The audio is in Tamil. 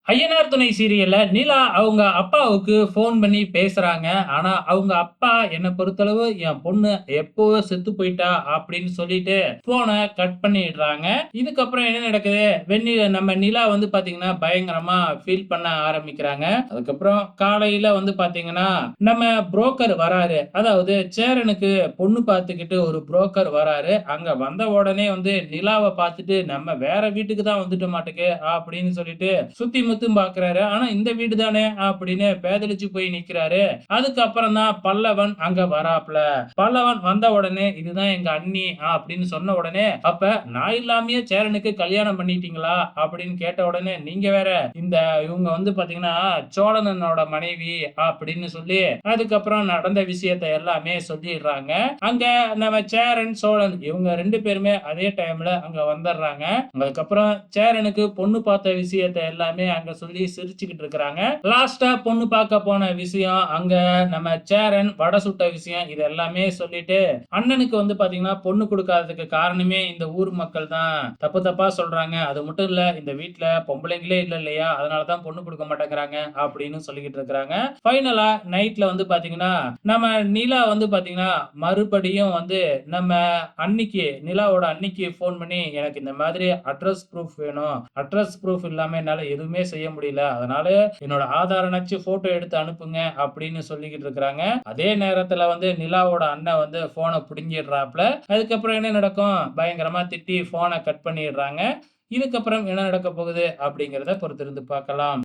ஐயனார் துணை சீரியல்ல நிலா அவங்க அப்பாவுக்கு ஃபோன் பண்ணி பேசுறாங்க. ஆனா, அவங்க அப்பா என்ன பொறுத்தளவு என் பொண்ணு எப்பவோ செத்து போயிட்டா அப்படின்னு சொல்லிட்டு ஃபோன கட் பண்ணிடுறாங்க. இதுக்கப்புறம் என்ன நடக்குது? நம்ம நிலா வந்து பார்த்தீங்கன்னா, பயங்கரமா ஃபீல் பண்ண ஆரம்பிக்கிறாங்க. அதுக்கப்புறம் காலையில வந்து பார்த்தீங்கன்னா, நம்ம புரோக்கர் வராரு. அதாவது சேரனுக்கு பொண்ணு பார்த்துக்கிட்டு ஒரு புரோக்கர் வராரு. அங்க வந்த உடனே வந்து நிலாவ பார்த்துட்டு, "நம்ம வேற வீட்டுக்கு தான் வந்துட்டோமாட்டுக்கு" அப்படின்னு சொல்லிட்டு சுத்தி முத்தும் பார்க்கிறாரு. ஆனா இந்த வீடு தானே அப்படின்னு பேதலிச்சு போய் நிக்கிறாரு. அதுக்கப்புறம் தான் பல்லவன் அங்க வராப்ல. பல்லவன் வந்த உடனே இதுதான் எங்க அண்ணி அப்படின்னு சொன்ன உடனே, அப்ப நான் இல்லாமயே சேரனுக்கு கல்யாணம் பண்ணிட்டீங்களா அப்படின்னு கேட்ட உடனே, நீங்க வேற இந்த இவங்க வந்து பாத்தீங்கன்னா சோழனனோட மனைவி அப்படின்னு சொல்லி அதுக்கப்புறம் நடந்த விஷயத்த எல்லாமே சொல்லிடுறாங்க. அங்க நம்ம சேரன் சோழன் இவங்க 2 பேருமே அதே டைம்ல அங்க வந்துடுறாங்க. அதுக்கப்புறம் சேரனுக்கு பொண்ணு பார்த்த விஷயத்த எல்லாமே அங்க சொல்லி சிரிச்சுக்கிட்டு இருக்கிறாங்க. லாஸ்டா பொண்ணு பார்க்க போன விஷயம் அங்க நம்ம சேரன் வடை சுட்ட விஷயம் இது எல்லாமே சொல்லிட்டு அண்ணனுக்கு வந்து பாத்தீங்கன்னா பொண்ணு கொடுக்காததுக்கு காரணமே இந்த ஊர் மக்கள் தான் தப்பு தப்பா சொல்றாங்க. அது மட்டும் இல்ல இந்த வீட்ல பொம்பளைங்களே இல்ல இல்லையா அதனாலதான் பொண்ணு கொடுக்க மாட்டேங்கிறாங்க அப்படின்னு சொல்லிக்கிட்டு இருக்கிறாங்க. ஃபைனலா நைட்ல வந்து பாத்தீங்கன்னா நம்ம நிலா வந்து பாத்தீங்கன்னா மறுபடியும் வந்து நம்ம நிலாவோட அன்னிக்கு போன் பண்ணி எனக்கு இந்த மாதிரி அட்ரஸ் ப்ரூஃப் வேணும். அட்ரஸ் ப்ரூஃப் இல்லாம என்னால எதுவுமே செய்ய முடியல. அதனால என்னோட ஆதாரனாச்சு போட்டோ எடுத்து அனுப்புங்க அப்படின்னு சொல்லிக்கிட்டு இருக்கிறாங்க. அதே நேரத்துல வந்து நிலாவோட அண்ணன் வந்து போனை புடுங்கிடுறாப்ல. அதுக்கப்புறம் என்ன நடக்கும்? பயங்கரமா திட்டி போனை கட் பண்ணிடுறாங்க. இதுக்கப்புறம் என்ன நடக்க போகுது அப்படிங்கிறத பொறுத்திருந்து பார்க்கலாம்.